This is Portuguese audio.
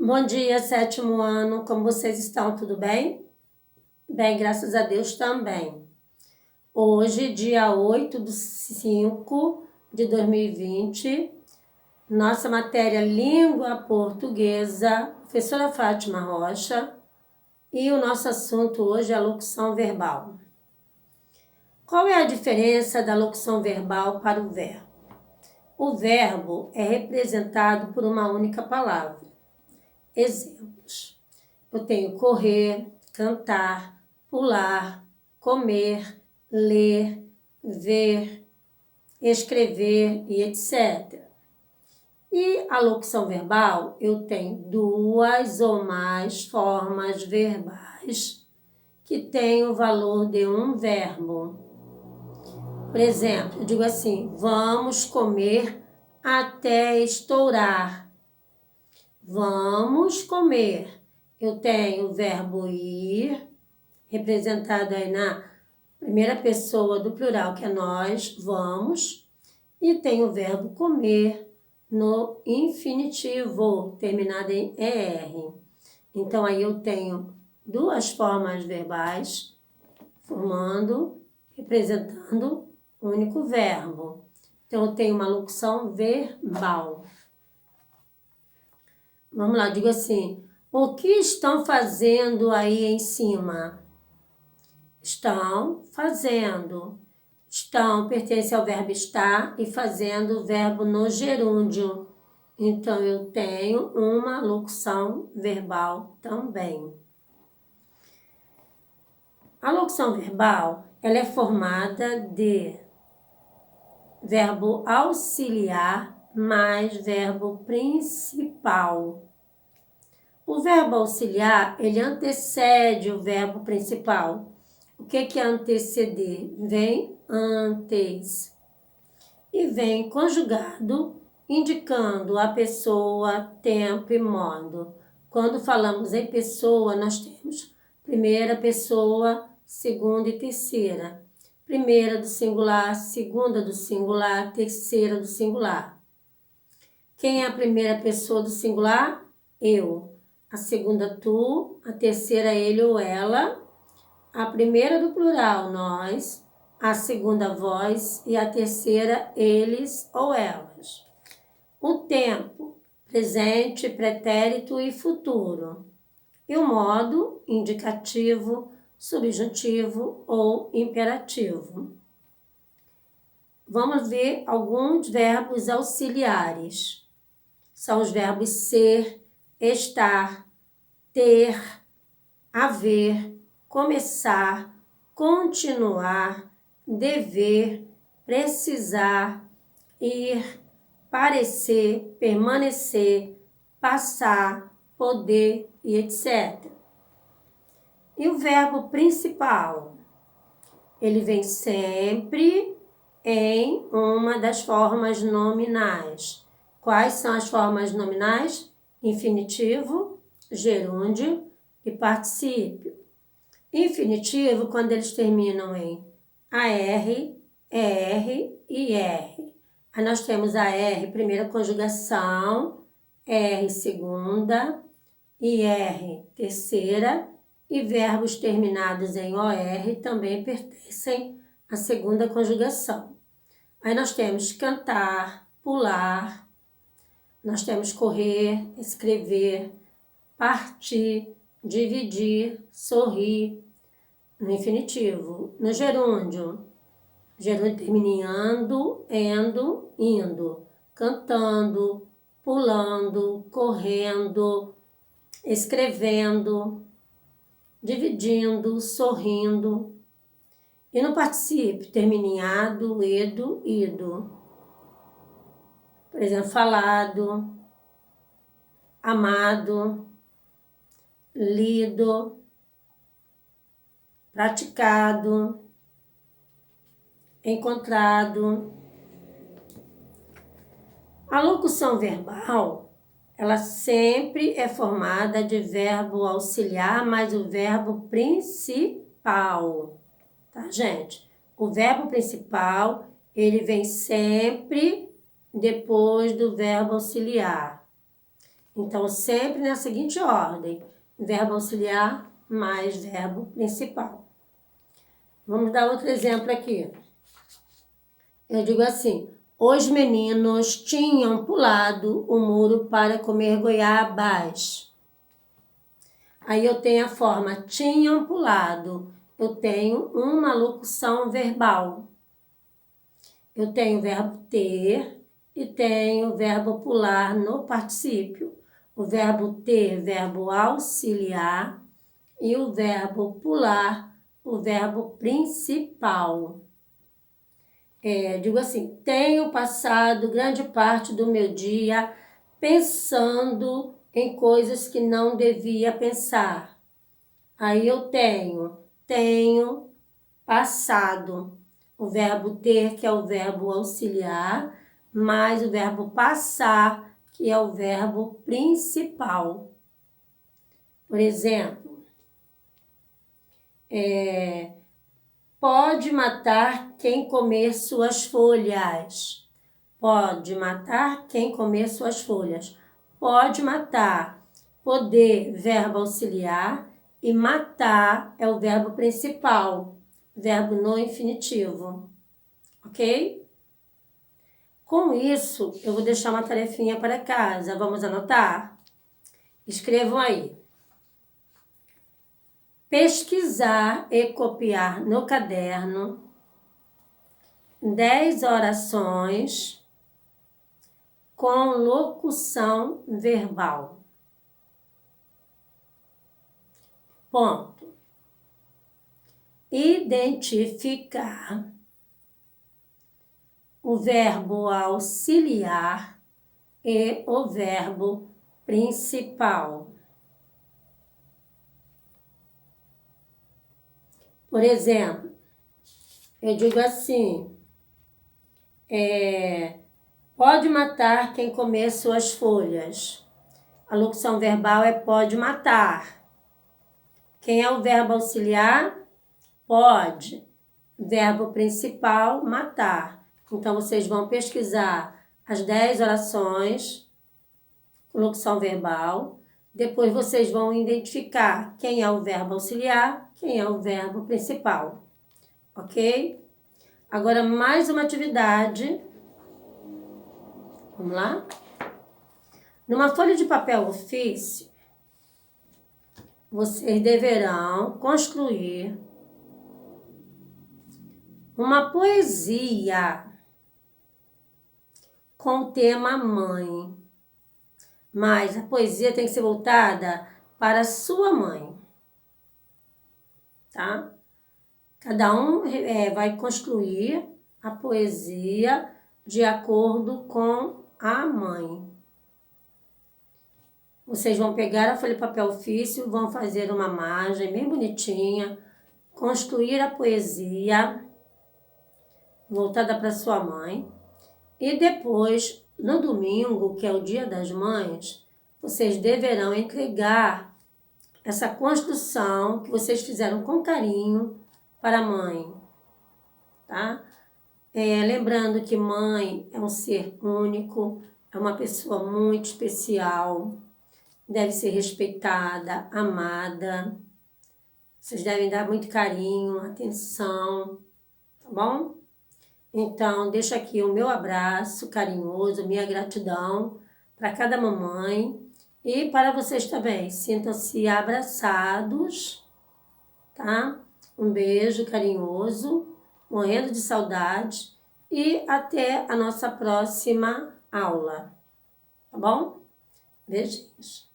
Bom dia, sétimo ano. Como vocês estão? Tudo bem? Bem, graças a Deus também. Hoje, dia 8/5/2020, nossa matéria Língua Portuguesa, professora Fátima Rocha, e o nosso assunto hoje é a locução verbal. Qual é a diferença da locução verbal para o verbo? O verbo é representado por uma única palavra. Exemplos: eu tenho correr, cantar, pular, comer, ler, ver, escrever e etc. E a locução verbal, eu tenho duas ou mais formas verbais que têm o valor de um verbo. Por exemplo, eu digo assim: vamos comer até estourar. Vamos comer. Eu tenho o verbo ir, representado aí na primeira pessoa do plural, que é nós, vamos. E tem o verbo comer no infinitivo, terminado em ER. Então, aí eu tenho duas formas verbais, representando um único verbo. Então, eu tenho uma locução verbal. Vamos lá, digo assim: o que estão fazendo aí em cima? Estão fazendo. Estão pertence ao verbo estar e fazendo o verbo no gerúndio. Então, eu tenho uma locução verbal também. A locução verbal, ela é formada de verbo auxiliar mais verbo principal. O verbo auxiliar, ele antecede o verbo principal. O que é anteceder? Vem antes. E vem conjugado, indicando a pessoa, tempo e modo. Quando falamos em pessoa, nós temos primeira pessoa, segunda e terceira. Primeira do singular, segunda do singular, terceira do singular. Quem é a primeira pessoa do singular? Eu. A segunda, tu. A terceira, ele ou ela. A primeira do plural, nós. A segunda, vós. E a terceira, eles ou elas. O tempo, presente, pretérito e futuro. E o modo, indicativo, subjuntivo ou imperativo. Vamos ver alguns verbos auxiliares. São os verbos ser, estar, ter, haver, começar, continuar, dever, precisar, ir, parecer, permanecer, passar, poder e etc. E o verbo principal? Ele vem sempre em uma das formas nominais. Quais são as formas nominais? Infinitivo, gerúndio e particípio. Infinitivo, quando eles terminam em AR, ER e R. Aí nós temos AR, primeira conjugação, R, segunda, e R, terceira, e verbos terminados em OR também pertencem à segunda conjugação. Aí nós temos cantar, pular, nós temos correr, escrever, partir, dividir, sorrir, no infinitivo. No gerúndio, gerúndio termina em ando, endo, indo, cantando, pulando, correndo, escrevendo, dividindo, sorrindo. E no particípio, termina em ado, edo, ido. Por exemplo, falado, amado, lido, praticado, encontrado. A locução verbal, ela sempre é formada de verbo auxiliar mais o verbo principal, tá, gente? O verbo principal, ele vem sempre depois do verbo auxiliar. Então, sempre na seguinte ordem: verbo auxiliar mais verbo principal. Vamos dar outro exemplo aqui. Eu digo assim: os meninos tinham pulado o muro para comer goiabas. Aí eu tenho a forma tinham pulado. Eu tenho uma locução verbal. Eu tenho o verbo ter e tenho o verbo pular no particípio. O verbo ter, verbo auxiliar, e o verbo pular, o verbo principal. Digo assim, tenho passado grande parte do meu dia pensando em coisas que não devia pensar. Aí eu tenho passado. O verbo ter, que é o verbo auxiliar, mais o verbo passar, que é o verbo principal. Por exemplo, pode matar quem comer suas folhas. Pode matar quem comer suas folhas. Pode matar. Poder, verbo auxiliar, e matar é o verbo principal, verbo no infinitivo. Ok? Com isso, eu vou deixar uma tarefinha para casa. Vamos anotar? Escrevam aí. Pesquisar e copiar no caderno 10 orações com locução verbal. Ponto. Identificar o verbo auxiliar e o verbo principal. Por exemplo, eu digo assim, pode matar quem comer suas folhas. A locução verbal é pode matar. Quem é o verbo auxiliar? Pode. Verbo principal, matar. Então, vocês vão pesquisar as 10 orações com locução verbal. Depois, vocês vão identificar quem é o verbo auxiliar, quem é o verbo principal. Ok? Agora, mais uma atividade. Vamos lá? Numa folha de papel ofício, vocês deverão construir uma poesia com o tema mãe. Mas a poesia tem que ser voltada para a sua mãe. Tá? Cada um vai construir a poesia de acordo com a mãe. Vocês vão pegar a folha de papel ofício, vão fazer uma margem bem bonitinha, construir a poesia voltada para sua mãe. E depois, no domingo, que é o Dia das Mães, vocês deverão entregar essa construção que vocês fizeram com carinho para a mãe, tá? Lembrando que mãe é um ser único, é uma pessoa muito especial, deve ser respeitada, amada. Vocês devem dar muito carinho, atenção, tá bom? Então, deixo aqui o meu abraço carinhoso, minha gratidão para cada mamãe e para vocês também. Sintam-se abraçados, tá? Um beijo carinhoso, morrendo de saudade e até a nossa próxima aula, tá bom? Beijinhos.